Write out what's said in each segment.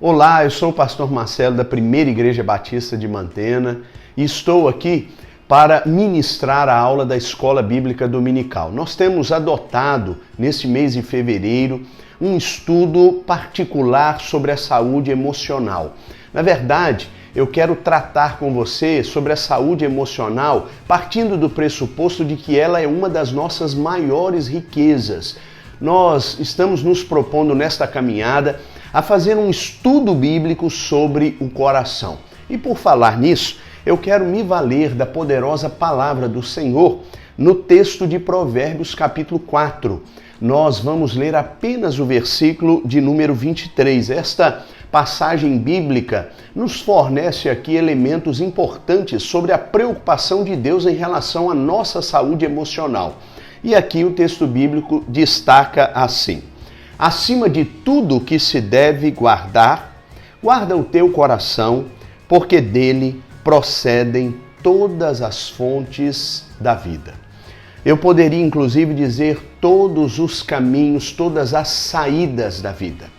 Olá, eu sou o pastor Marcelo da Primeira Igreja Batista de Mantena e estou aqui para ministrar a aula da Escola Bíblica Dominical. Nós temos adotado, neste mês de fevereiro, um estudo particular sobre a saúde emocional. Na verdade, eu quero tratar com você sobre a saúde emocional partindo do pressuposto de que ela é uma das nossas maiores riquezas. Nós estamos nos propondo nesta caminhada a fazer um estudo bíblico sobre o coração. E por falar nisso, eu quero me valer da poderosa palavra do Senhor no texto de Provérbios capítulo 4. Nós vamos ler apenas o versículo de número 23. Esta passagem bíblica nos fornece aqui elementos importantes sobre a preocupação de Deus em relação à nossa saúde emocional. E aqui o texto bíblico destaca assim: acima de tudo que se deve guardar, guarda o teu coração, porque dele procedem todas as fontes da vida. Eu poderia inclusive dizer todos os caminhos, todas as saídas da vida.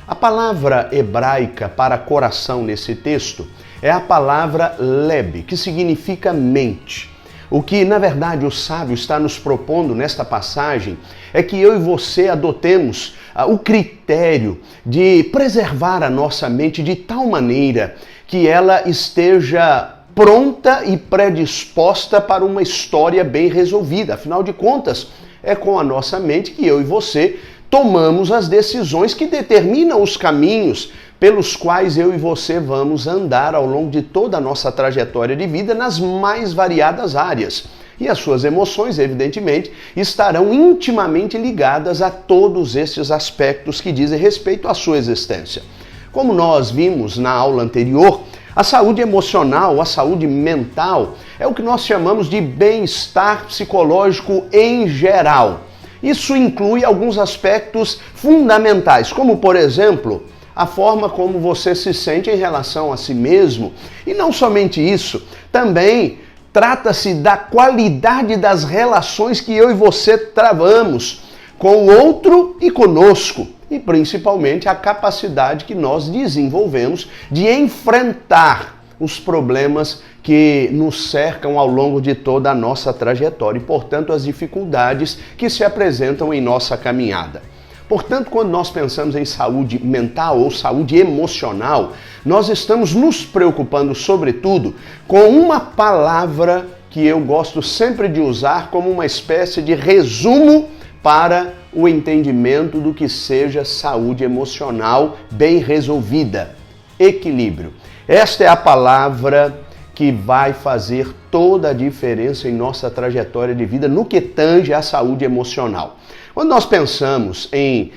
A palavra hebraica para coração nesse texto é a palavra leb, que significa mente. O que, na verdade, o sábio está nos propondo nesta passagem é que eu e você adotemos o critério de preservar a nossa mente de tal maneira que ela esteja pronta e predisposta para uma história bem resolvida. Afinal de contas, é com a nossa mente que eu e você tomamos as decisões que determinam os caminhos pelos quais eu e você vamos andar ao longo de toda a nossa trajetória de vida nas mais variadas áreas. E as suas emoções, evidentemente, estarão intimamente ligadas a todos estes aspectos que dizem respeito à sua existência. Como nós vimos na aula anterior, a saúde emocional, a saúde mental, é o que nós chamamos de bem-estar psicológico em geral. Isso inclui alguns aspectos fundamentais, como, por exemplo, a forma como você se sente em relação a si mesmo. E não somente isso, também trata-se da qualidade das relações que eu e você travamos com o outro e conosco. E principalmente a capacidade que nós desenvolvemos de enfrentar os problemas que nos cercam ao longo de toda a nossa trajetória e, portanto, as dificuldades que se apresentam em nossa caminhada. Portanto, quando nós pensamos em saúde mental ou saúde emocional, nós estamos nos preocupando, sobretudo, com uma palavra que eu gosto sempre de usar como uma espécie de resumo para o entendimento do que seja saúde emocional bem resolvida: equilíbrio. Esta é a palavra que vai fazer toda a diferença em nossa trajetória de vida no que tange à saúde emocional. Quando nós pensamos em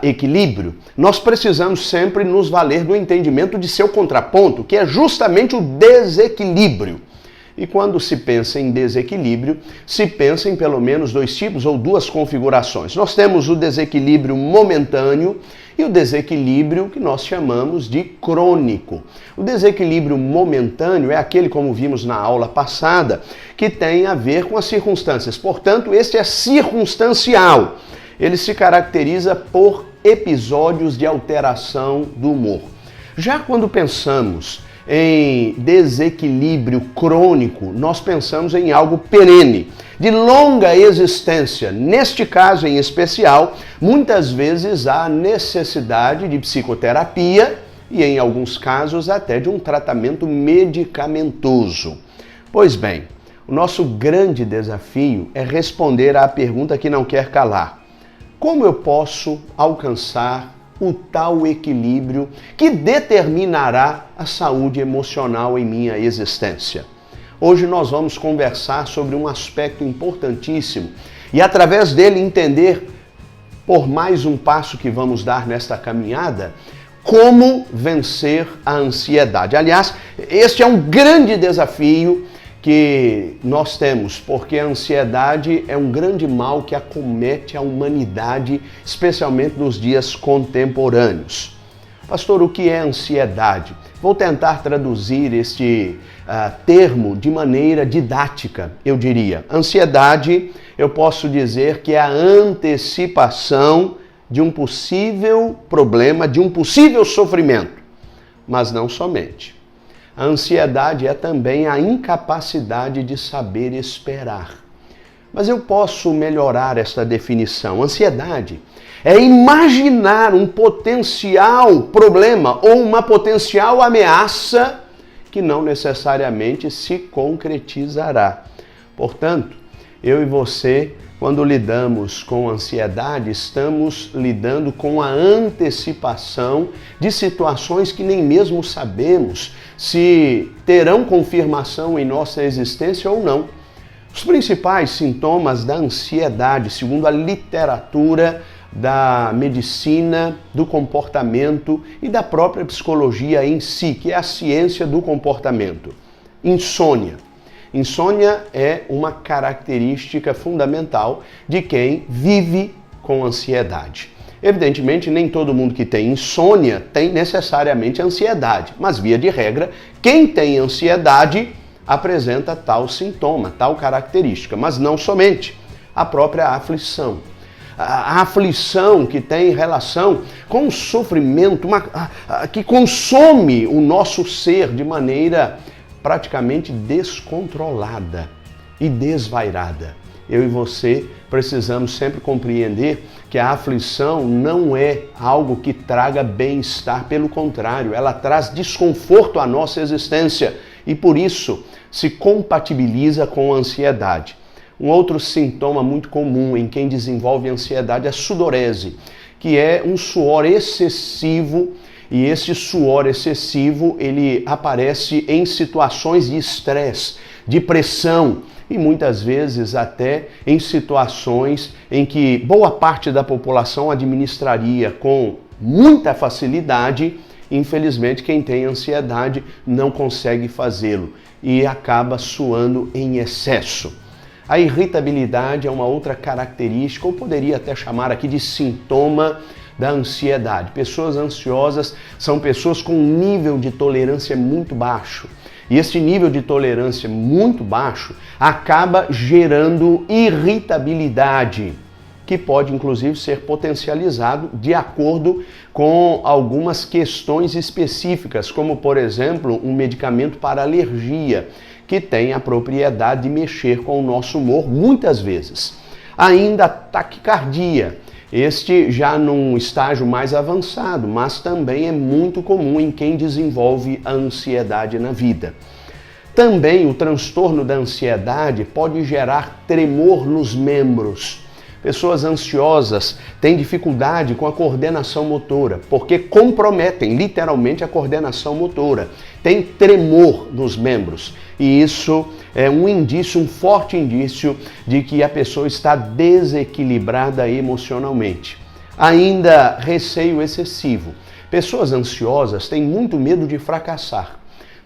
equilíbrio, nós precisamos sempre nos valer do entendimento de seu contraponto, que é justamente o desequilíbrio. E quando se pensa em desequilíbrio, se pensa em pelo menos dois tipos ou duas configurações. Nós temos o desequilíbrio momentâneo e o desequilíbrio que nós chamamos de crônico. O desequilíbrio momentâneo é aquele, como vimos na aula passada, que tem a ver com as circunstâncias. Portanto, este é circunstancial. Ele se caracteriza por episódios de alteração do humor. Já quando pensamos em desequilíbrio crônico, nós pensamos em algo perene, de longa existência. Neste caso em especial, muitas vezes há necessidade de psicoterapia e, em alguns casos, até de um tratamento medicamentoso. Pois bem, o nosso grande desafio é responder à pergunta que não quer calar: como eu posso alcançar o tal equilíbrio que determinará a saúde emocional em minha existência? Hoje nós vamos conversar sobre um aspecto importantíssimo e, através dele, entender, por mais um passo que vamos dar nesta caminhada, como vencer a ansiedade. Aliás, este é um grande desafio que nós temos, porque a ansiedade é um grande mal que acomete a humanidade, especialmente nos dias contemporâneos. Pastor, o que é ansiedade? Vou tentar traduzir este termo de maneira didática, eu diria. Ansiedade, eu posso dizer que é a antecipação de um possível problema, de um possível sofrimento, mas não somente. A ansiedade é também a incapacidade de saber esperar. Mas eu posso melhorar esta definição. Ansiedade é imaginar um potencial problema ou uma potencial ameaça que não necessariamente se concretizará. Portanto, eu e você, quando lidamos com ansiedade, estamos lidando com a antecipação de situações que nem mesmo sabemos se terão confirmação em nossa existência ou não. Os principais sintomas da ansiedade, segundo a literatura da medicina, do comportamento e da própria psicologia em si, que é a ciência do comportamento. Insônia. Insônia é uma característica fundamental de quem vive com ansiedade. Evidentemente, nem todo mundo que tem insônia tem necessariamente ansiedade, mas via de regra, quem tem ansiedade apresenta tal sintoma, tal característica, mas não somente a própria aflição. A aflição que tem relação com o sofrimento, que consome o nosso ser de maneira praticamente descontrolada e desvairada. Eu e você precisamos sempre compreender que a aflição não é algo que traga bem-estar, pelo contrário, ela traz desconforto à nossa existência e por isso se compatibiliza com a ansiedade. Um outro sintoma muito comum em quem desenvolve ansiedade é a sudorese, que é um suor excessivo, e esse suor excessivo ele aparece em situações de estresse, de pressão e muitas vezes até em situações em que boa parte da população administraria com muita facilidade. Infelizmente, quem tem ansiedade não consegue fazê-lo e acaba suando em excesso. A irritabilidade é uma outra característica, ou poderia até chamar aqui de sintoma da ansiedade. Pessoas ansiosas são pessoas com um nível de tolerância muito baixo. E esse nível de tolerância muito baixo acaba gerando irritabilidade, que pode inclusive ser potencializado de acordo com algumas questões específicas, como por exemplo um medicamento para alergia, que tem a propriedade de mexer com o nosso humor muitas vezes. Ainda a taquicardia, este já num estágio mais avançado, mas também é muito comum em quem desenvolve a ansiedade na vida. Também o transtorno da ansiedade pode gerar tremor nos membros. Pessoas ansiosas têm dificuldade com a coordenação motora, porque comprometem literalmente a coordenação motora. Tem tremor nos membros e isso é um indício, um forte indício de que a pessoa está desequilibrada emocionalmente. Ainda receio excessivo. Pessoas ansiosas têm muito medo de fracassar.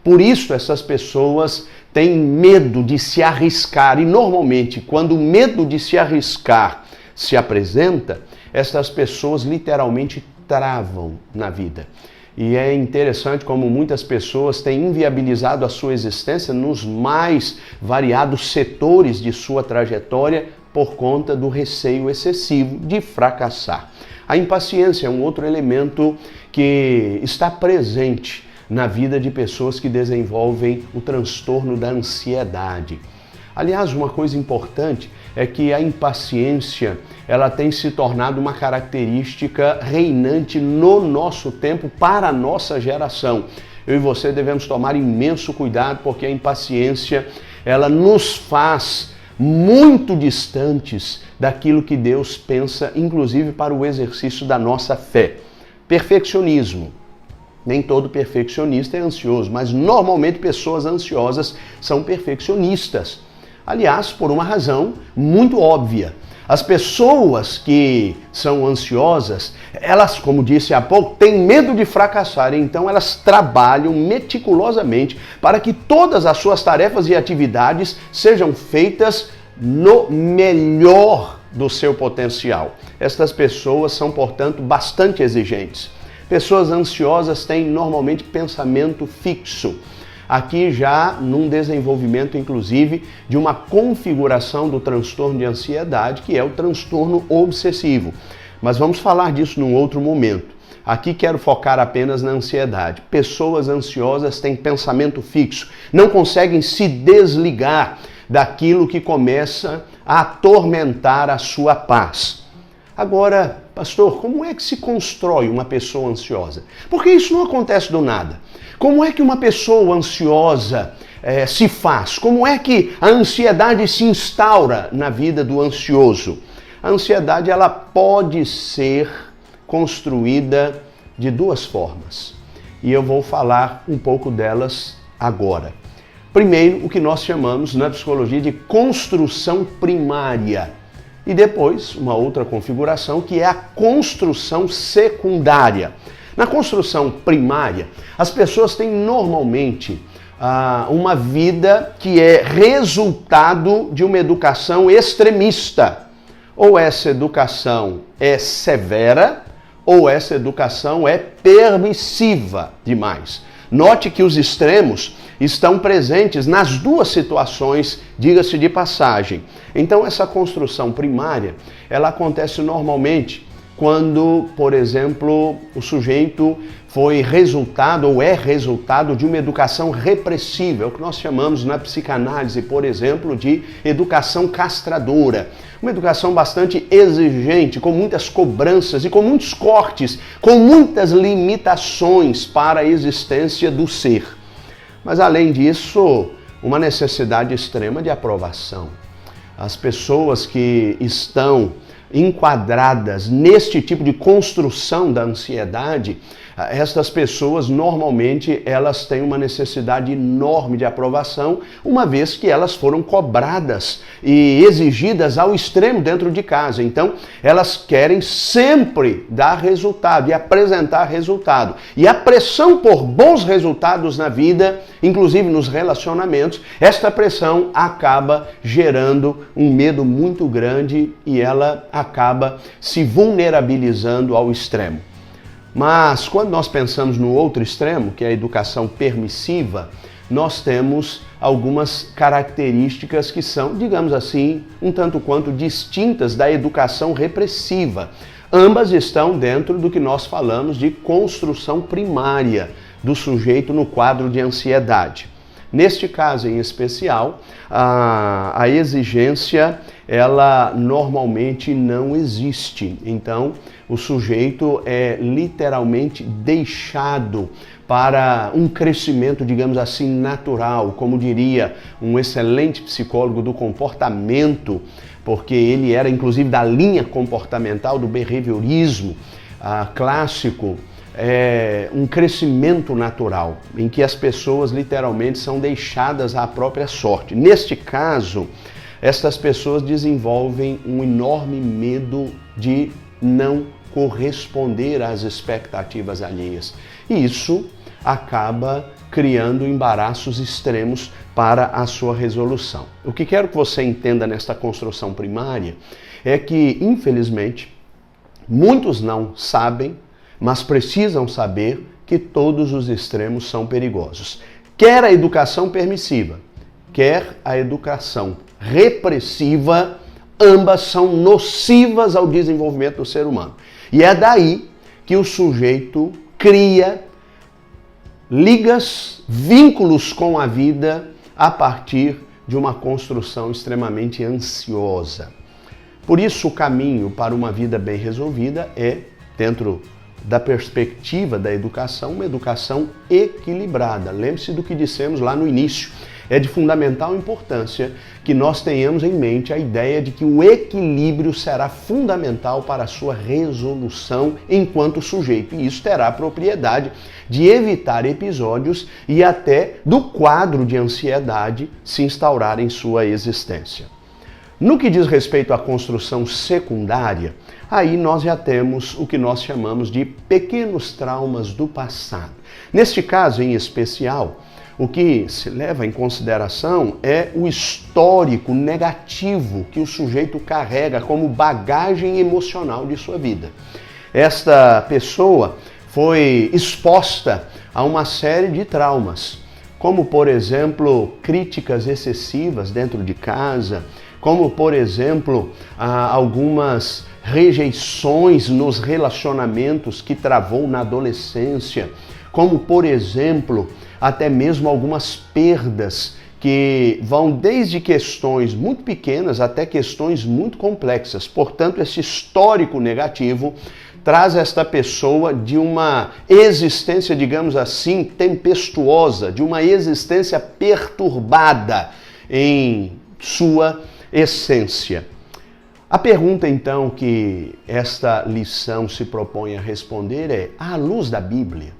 Por isso essas pessoas têm medo de se arriscar e normalmente quando o medo de se arriscar se apresenta, essas pessoas literalmente travam na vida. E é interessante como muitas pessoas têm inviabilizado a sua existência nos mais variados setores de sua trajetória por conta do receio excessivo de fracassar. A impaciência é um outro elemento que está presente na vida de pessoas que desenvolvem o transtorno da ansiedade. Aliás, uma coisa importante é que a impaciência ela tem se tornado uma característica reinante no nosso tempo para a nossa geração. Eu e você devemos tomar imenso cuidado porque a impaciência ela nos faz muito distantes daquilo que Deus pensa, inclusive para o exercício da nossa fé. Perfeccionismo. Nem todo perfeccionista é ansioso, mas normalmente pessoas ansiosas são perfeccionistas. Aliás, por uma razão muito óbvia. As pessoas que são ansiosas, elas, como disse há pouco, têm medo de fracassar, então elas trabalham meticulosamente para que todas as suas tarefas e atividades sejam feitas no melhor do seu potencial. Estas pessoas são, portanto, bastante exigentes. Pessoas ansiosas têm normalmente pensamento fixo. Aqui já num desenvolvimento, inclusive, de uma configuração do transtorno de ansiedade, que é o transtorno obsessivo. mas vamos falar disso num outro momento. Aqui quero focar apenas na ansiedade. Pessoas ansiosas têm pensamento fixo, não conseguem se desligar daquilo que começa a atormentar a sua paz. Agora, pastor, como é que se constrói uma pessoa ansiosa? Porque isso não acontece do nada. Como é que uma pessoa ansiosa se faz? Como é que a ansiedade se instaura na vida do ansioso? A ansiedade, ela pode ser construída de duas formas. E eu vou falar um pouco delas agora. Primeiro, o que nós chamamos na psicologia de construção primária. E depois, uma outra configuração, que é a construção secundária. Na construção primária, as pessoas têm normalmente uma vida que é resultado de uma educação extremista. Ou essa educação é severa, ou essa educação é permissiva demais. Note que os extremos estão presentes nas duas situações, diga-se de passagem. Então, essa construção primária, ela acontece normalmente quando, por exemplo, o sujeito foi resultado ou é resultado de uma educação repressiva, é o que nós chamamos na psicanálise, por exemplo, de educação castradora. Uma educação bastante exigente, com muitas cobranças e com muitos cortes, com muitas limitações para a existência do ser. Mas, além disso, uma necessidade extrema de aprovação. As pessoas que estão enquadradas neste tipo de construção da ansiedade, estas pessoas normalmente elas têm uma necessidade enorme de aprovação, uma vez que elas foram cobradas e exigidas ao extremo dentro de casa. Então, elas querem sempre dar resultado e apresentar resultado. E a pressão por bons resultados na vida, inclusive nos relacionamentos, esta pressão acaba gerando um medo muito grande e ela acaba se vulnerabilizando ao extremo. Mas quando nós pensamos no outro extremo, que é a educação permissiva, nós temos algumas características que são, digamos assim, um tanto quanto distintas da educação repressiva. Ambas estão dentro do que nós falamos de construção primária do sujeito no quadro de ansiedade. Neste caso em especial, a exigência, ela normalmente não existe. Então, o sujeito é literalmente deixado para um crescimento, digamos assim, natural, como diria um excelente psicólogo do comportamento, porque ele era inclusive da linha comportamental do behaviorismo clássico. Um crescimento natural, em que as pessoas literalmente são deixadas à própria sorte. Neste caso, estas pessoas desenvolvem um enorme medo de não corresponder às expectativas alheias. E isso acaba criando embaraços extremos para a sua resolução. O que quero que você entenda nesta construção primária é que, infelizmente, muitos não sabem, mas precisam saber que todos os extremos são perigosos. Quer a educação permissiva, quer a educação repressiva, ambas são nocivas ao desenvolvimento do ser humano. E é daí que o sujeito cria ligas, vínculos com a vida a partir de uma construção extremamente ansiosa. Por isso, o caminho para uma vida bem resolvida é, dentro da perspectiva da educação, uma educação equilibrada. Lembre-se do que dissemos lá no início. É de fundamental importância que nós tenhamos em mente a ideia de que o equilíbrio será fundamental para a sua resolução enquanto sujeito. E isso terá a propriedade de evitar episódios e até do quadro de ansiedade se instaurar em sua existência. No que diz respeito à construção secundária, aí nós já temos o que nós chamamos de pequenos traumas do passado. Neste caso em especial, o que se leva em consideração é o histórico negativo que o sujeito carrega como bagagem emocional de sua vida. Esta pessoa foi exposta a uma série de traumas, como, por exemplo, críticas excessivas dentro de casa, como, por exemplo, algumas rejeições nos relacionamentos que travou na adolescência, como, por exemplo, até mesmo algumas perdas que vão desde questões muito pequenas até questões muito complexas. Portanto, esse histórico negativo traz esta pessoa de uma existência, digamos assim, tempestuosa, de uma existência perturbada em sua essência. A pergunta, então, que esta lição se propõe a responder é, à luz da Bíblia,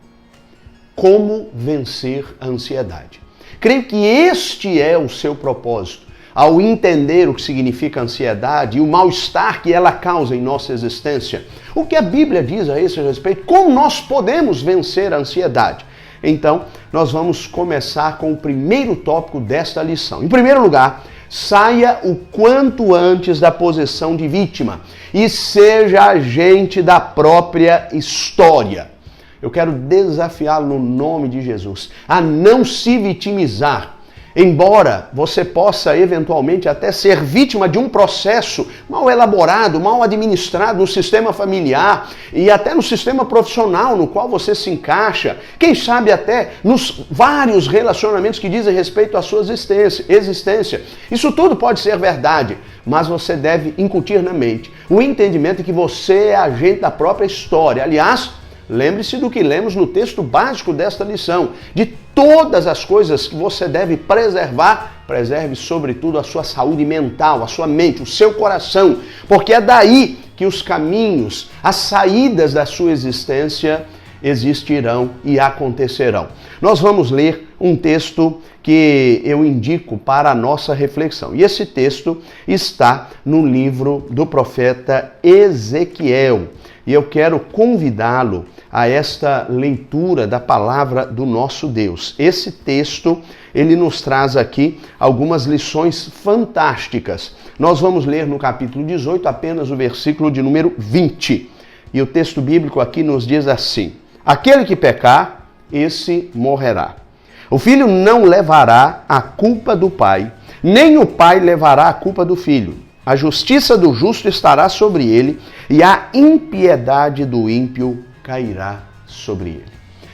como vencer a ansiedade? Creio que este é o seu propósito, ao entender o que significa ansiedade e o mal-estar que ela causa em nossa existência. O que a Bíblia diz a esse respeito? Como nós podemos vencer a ansiedade? Então, nós vamos começar com o primeiro tópico desta lição. Em primeiro lugar, saia o quanto antes da posição de vítima e seja agente da própria história. Eu quero desafiá-lo no nome de Jesus a não se vitimizar, embora você possa eventualmente até ser vítima de um processo mal elaborado, mal administrado no sistema familiar e até no sistema profissional no qual você se encaixa, quem sabe até nos vários relacionamentos que dizem respeito à sua existência. Isso tudo pode ser verdade, mas você deve incutir na mente o entendimento de que você é agente da própria história. Aliás, lembre-se do que lemos no texto básico desta lição. De todas as coisas que você deve preservar, preserve sobretudo a sua saúde mental, a sua mente, o seu coração, porque é daí que os caminhos, as saídas da sua existência existirão e acontecerão. Nós vamos ler um texto que eu indico para a nossa reflexão. E esse texto está no livro do profeta Ezequiel. E eu quero convidá-lo a esta leitura da palavra do nosso Deus. Esse texto, ele nos traz aqui algumas lições fantásticas. Nós vamos ler no capítulo 18 apenas o versículo de número 20. E o texto bíblico aqui nos diz assim: aquele que pecar, esse morrerá. O filho não levará a culpa do pai, nem o pai levará a culpa do filho. A justiça do justo estará sobre ele, e a impiedade do ímpio cairá sobre ele.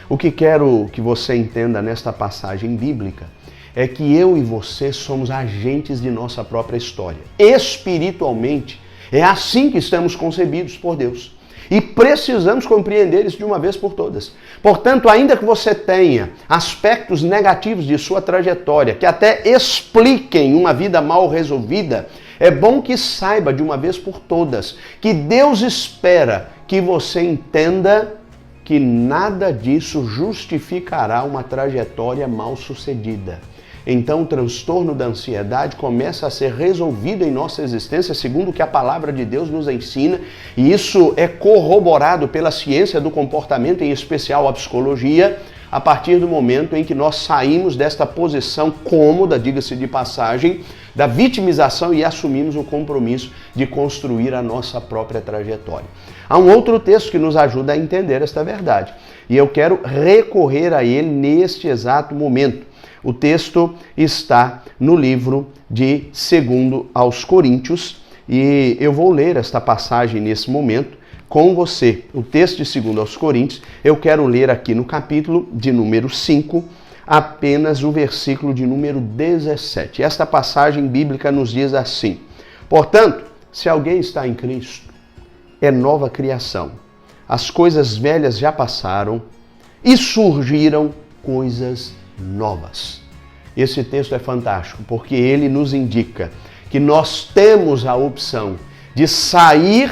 O que quero que você entenda nesta passagem bíblica é que eu e você somos agentes de nossa própria história. Espiritualmente, é assim que estamos concebidos por Deus. E precisamos compreender isso de uma vez por todas. Portanto, ainda que você tenha aspectos negativos de sua trajetória, que até expliquem uma vida mal resolvida, é bom que saiba de uma vez por todas que Deus espera que você entenda que nada disso justificará uma trajetória mal sucedida. Então o transtorno da ansiedade começa a ser resolvido em nossa existência segundo o que a palavra de Deus nos ensina, e isso é corroborado pela ciência do comportamento, em especial a psicologia, a partir do momento em que nós saímos desta posição cômoda, diga-se de passagem, da vitimização e assumimos o compromisso de construir a nossa própria trajetória. Há um outro texto que nos ajuda a entender esta verdade, e eu quero recorrer a ele neste exato momento. O texto está no livro de 2 aos Coríntios, e eu vou ler esta passagem nesse momento com você. O texto de 2 aos Coríntios, eu quero ler aqui no capítulo de número 5, apenas o versículo de número 17. Esta passagem bíblica nos diz assim: portanto, se alguém está em Cristo, é nova criação. As coisas velhas já passaram e surgiram coisas novas. Esse texto é fantástico, porque ele nos indica que nós temos a opção de sair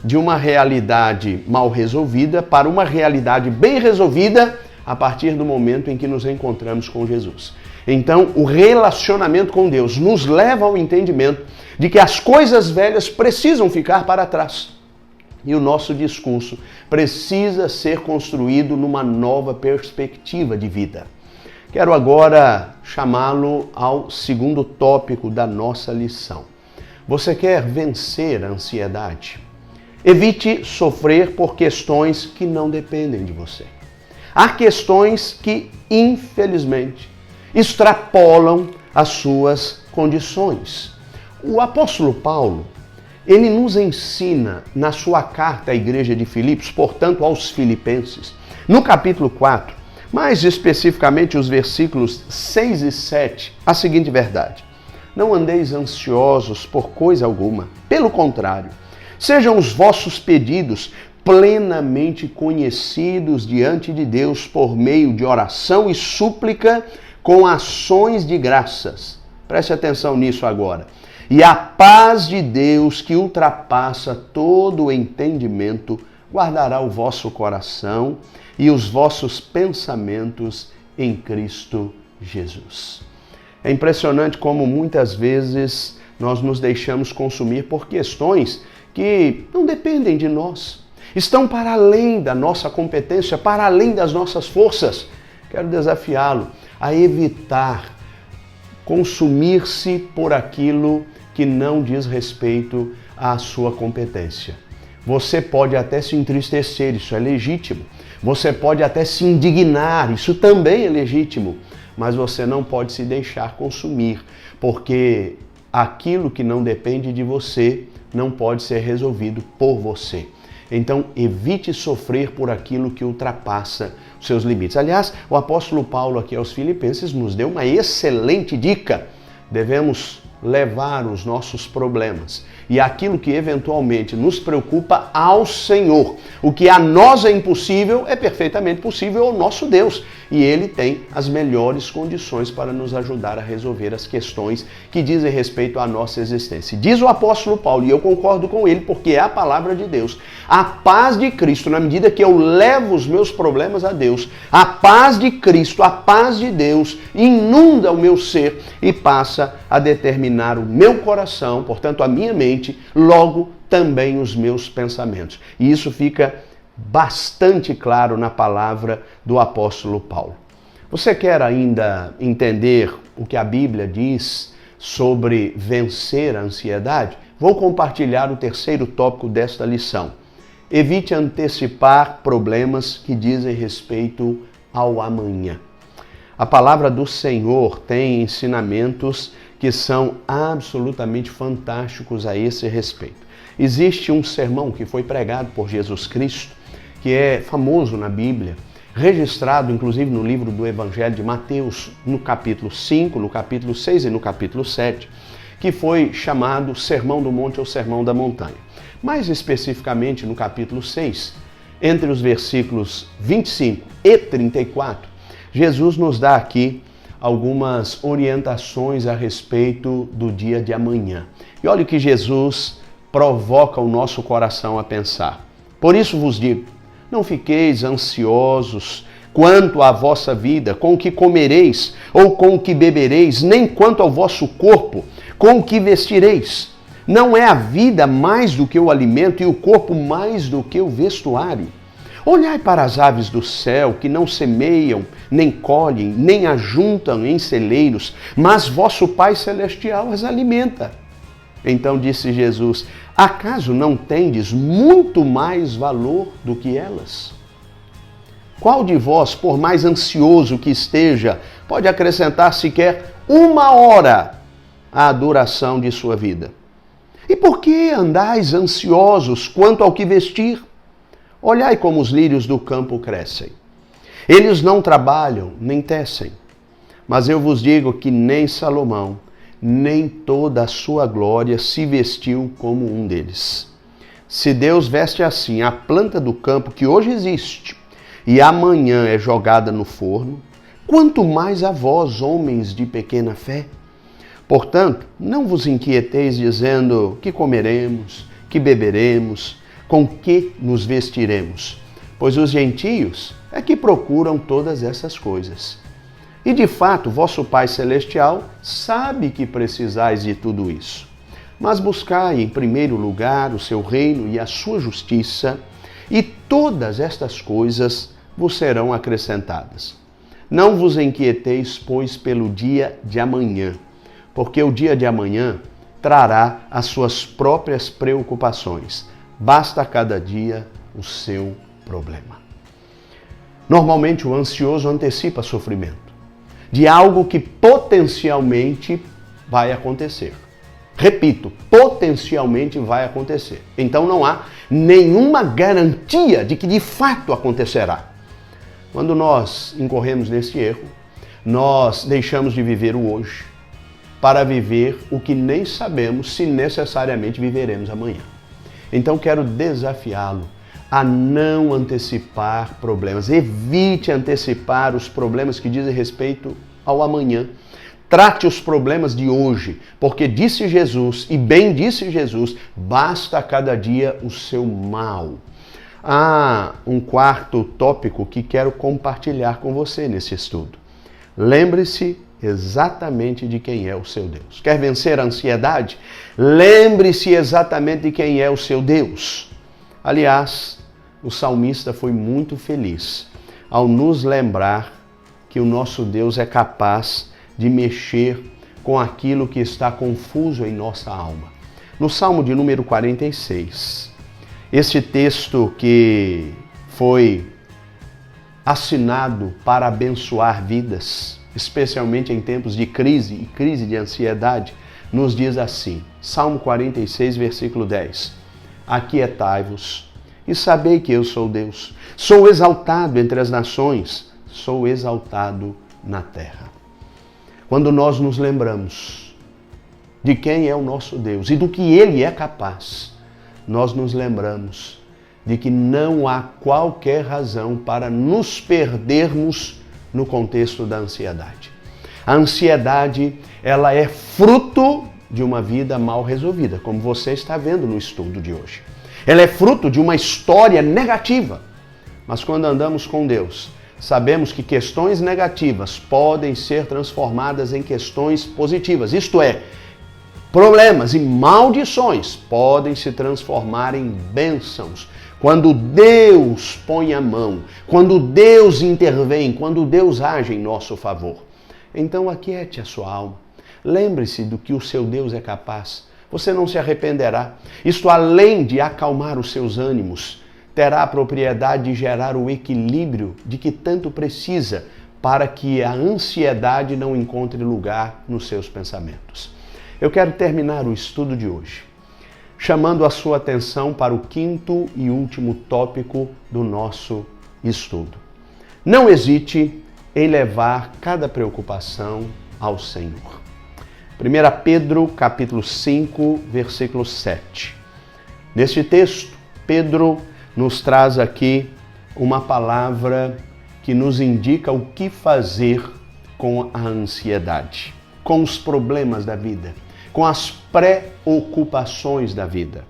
de uma realidade mal resolvida para uma realidade bem resolvida a partir do momento em que nos encontramos com Jesus. Então, o relacionamento com Deus nos leva ao entendimento de que as coisas velhas precisam ficar para trás. E o nosso discurso precisa ser construído numa nova perspectiva de vida. Quero agora chamá-lo ao segundo tópico da nossa lição. Você quer vencer a ansiedade? Evite sofrer por questões que não dependem de você. Há questões que, infelizmente, extrapolam as suas condições. O apóstolo Paulo, ele nos ensina na sua carta à igreja de Filipos, portanto aos filipenses, no capítulo 4, mais especificamente os versículos 6 e 7, a seguinte verdade: não andeis ansiosos por coisa alguma, pelo contrário, sejam os vossos pedidos plenamente conhecidos diante de Deus por meio de oração e súplica com ações de graças. Preste atenção nisso agora. E a paz de Deus, que ultrapassa todo o entendimento, guardará o vosso coração e os vossos pensamentos em Cristo Jesus. É impressionante como muitas vezes nós nos deixamos consumir por questões que não dependem de nós. Estão para além da nossa competência, para além das nossas forças. Quero desafiá-lo a evitar consumir-se por aquilo que não diz respeito à sua competência. Você pode até se entristecer, isso é legítimo. Você pode até se indignar, isso também é legítimo. Mas você não pode se deixar consumir, porque aquilo que não depende de você não pode ser resolvido por você. Então, evite sofrer por aquilo que ultrapassa os seus limites. Aliás, o apóstolo Paulo aqui aos Filipenses nos deu uma excelente dica. Devemos levar os nossos problemas e aquilo que eventualmente nos preocupa ao Senhor. O que a nós é impossível é perfeitamente possível ao nosso Deus. E Ele tem as melhores condições para nos ajudar a resolver as questões que dizem respeito à nossa existência. Diz o apóstolo Paulo, e eu concordo com ele, porque é a palavra de Deus: a paz de Cristo, na medida que eu levo os meus problemas a Deus, a paz de Cristo, a paz de Deus, inunda o meu ser e passa a determinar o meu coração, portanto a minha mente, logo também os meus pensamentos. E isso fica bastante claro na palavra do apóstolo Paulo. Você quer ainda entender o que a Bíblia diz sobre vencer a ansiedade? Vou compartilhar o terceiro tópico desta lição. Evite antecipar problemas que dizem respeito ao amanhã. A palavra do Senhor tem ensinamentos que são absolutamente fantásticos a esse respeito. Existe um sermão que foi pregado por Jesus Cristo, que é famoso na Bíblia, registrado inclusive no livro do Evangelho de Mateus, no capítulo 5, no capítulo 6 e no capítulo 7, que foi chamado Sermão do Monte ou Sermão da Montanha. Mais especificamente no capítulo 6, entre os versículos 25 e 34, Jesus nos dá aqui algumas orientações a respeito do dia de amanhã. E olha o que Jesus provoca o nosso coração a pensar. Por isso vos digo, não fiqueis ansiosos quanto à vossa vida, com o que comereis ou com o que bebereis, nem quanto ao vosso corpo, com o que vestireis. Não é a vida mais do que o alimento e o corpo mais do que o vestuário? Olhai para as aves do céu, que não semeiam, nem colhem, nem ajuntam em celeiros, mas vosso Pai Celestial as alimenta. Então disse Jesus: acaso não tendes muito mais valor do que elas? Qual de vós, por mais ansioso que esteja, pode acrescentar sequer uma hora à duração de sua vida? E por que andais ansiosos quanto ao que vestir? Olhai como os lírios do campo crescem. Eles não trabalham, nem tecem. Mas eu vos digo que nem Salomão, nem toda a sua glória se vestiu como um deles. Se Deus veste assim a planta do campo que hoje existe e amanhã é jogada no forno, quanto mais a vós, homens de pequena fé? Portanto, não vos inquieteis dizendo que comeremos, que beberemos, com que nos vestiremos, pois os gentios é que procuram todas essas coisas. E de fato, vosso Pai Celestial sabe que precisais de tudo isso. Mas buscai em primeiro lugar o seu reino e a sua justiça, e todas estas coisas vos serão acrescentadas. Não vos inquieteis, pois, pelo dia de amanhã, porque o dia de amanhã trará as suas próprias preocupações. Basta a cada dia o seu problema. Normalmente o ansioso antecipa sofrimento de algo que potencialmente vai acontecer. Repito, potencialmente vai acontecer. Então não há nenhuma garantia de que de fato acontecerá. Quando nós incorremos nesse erro, nós deixamos de viver o hoje para viver o que nem sabemos se necessariamente viveremos amanhã. Então quero desafiá-lo a não antecipar problemas. Evite antecipar os problemas que dizem respeito ao amanhã. Trate os problemas de hoje, porque disse Jesus, e bem disse Jesus, basta a cada dia o seu mal. Há um quarto tópico que quero compartilhar com você nesse estudo. Lembre-se exatamente de quem é o seu Deus. Quer vencer a ansiedade? Lembre-se exatamente de quem é o seu Deus. Aliás, o salmista foi muito feliz ao nos lembrar que o nosso Deus é capaz de mexer com aquilo que está confuso em nossa alma. No Salmo de número 46, este texto que foi assinado para abençoar vidas, especialmente em tempos de crise e crise de ansiedade, nos diz assim, Salmo 46, versículo 10, aquietai-vos e sabei que eu sou Deus, sou exaltado entre as nações, sou exaltado na terra. Quando nós nos lembramos de quem é o nosso Deus e do que Ele é capaz, nós nos lembramos de que não há qualquer razão para nos perdermos no contexto da ansiedade. A ansiedade, ela é fruto de uma vida mal resolvida, como você está vendo no estudo de hoje. Ela é fruto de uma história negativa. Mas quando andamos com Deus, sabemos que questões negativas podem ser transformadas em questões positivas. Isto é, problemas e maldições podem se transformar em bênçãos. Quando Deus põe a mão, quando Deus intervém, quando Deus age em nosso favor. Então aquiete a sua alma. Lembre-se do que o seu Deus é capaz. Você não se arrependerá. Isto, além de acalmar os seus ânimos, terá a propriedade de gerar o equilíbrio de que tanto precisa para que a ansiedade não encontre lugar nos seus pensamentos. Eu quero terminar o estudo de hoje chamando a sua atenção para o quinto e último tópico do nosso estudo. Não hesite em levar cada preocupação ao Senhor. 1 Pedro, capítulo 5, versículo 7. Neste texto, Pedro nos traz aqui uma palavra que nos indica o que fazer com a ansiedade, com os problemas da vida, com as preocupações da vida,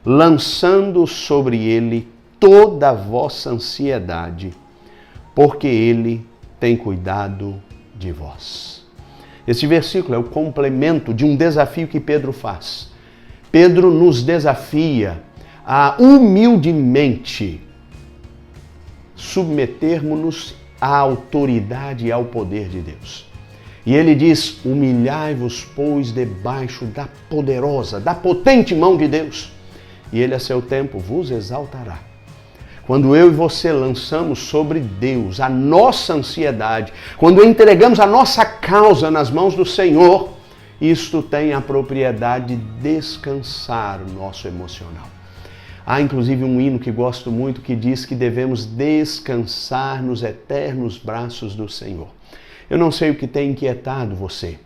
lançando sobre ele toda a vossa ansiedade, porque ele tem cuidado de vós. Esse versículo é o complemento de um desafio que Pedro faz. Pedro nos desafia a humildemente submetermos-nos à autoridade e ao poder de Deus. E ele diz, humilhai-vos, pois, debaixo da poderosa, da potente mão de Deus, e ele a seu tempo vos exaltará. Quando eu e você lançamos sobre Deus a nossa ansiedade, quando entregamos a nossa causa nas mãos do Senhor, isto tem a propriedade de descansar o nosso emocional. Há inclusive um hino que gosto muito que diz que devemos descansar nos eternos braços do Senhor. Eu não sei o que tem inquietado você,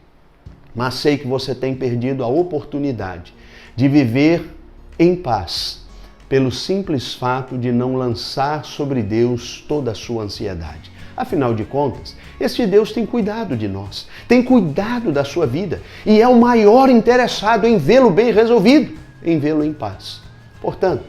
mas sei que você tem perdido a oportunidade de viver em paz, pelo simples fato de não lançar sobre Deus toda a sua ansiedade. Afinal de contas, este Deus tem cuidado de nós, tem cuidado da sua vida e é o maior interessado em vê-lo bem resolvido, em vê-lo em paz. Portanto,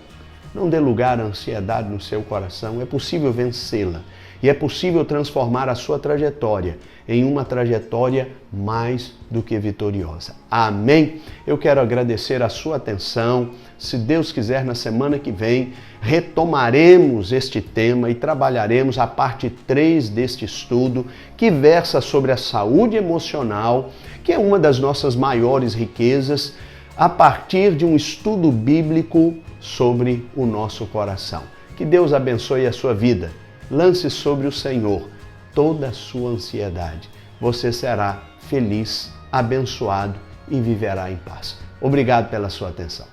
não dê lugar à ansiedade no seu coração, é possível vencê-la e é possível transformar a sua trajetória em uma trajetória mais do que vitoriosa. Amém? Eu quero agradecer a sua atenção. Se Deus quiser, na semana que vem, retomaremos este tema e trabalharemos a parte 3 deste estudo, que versa sobre a saúde emocional, que é uma das nossas maiores riquezas, a partir de um estudo bíblico sobre o nosso coração. Que Deus abençoe a sua vida. Lance sobre o Senhor toda a sua ansiedade. Você será feliz, abençoado e viverá em paz. Obrigado pela sua atenção.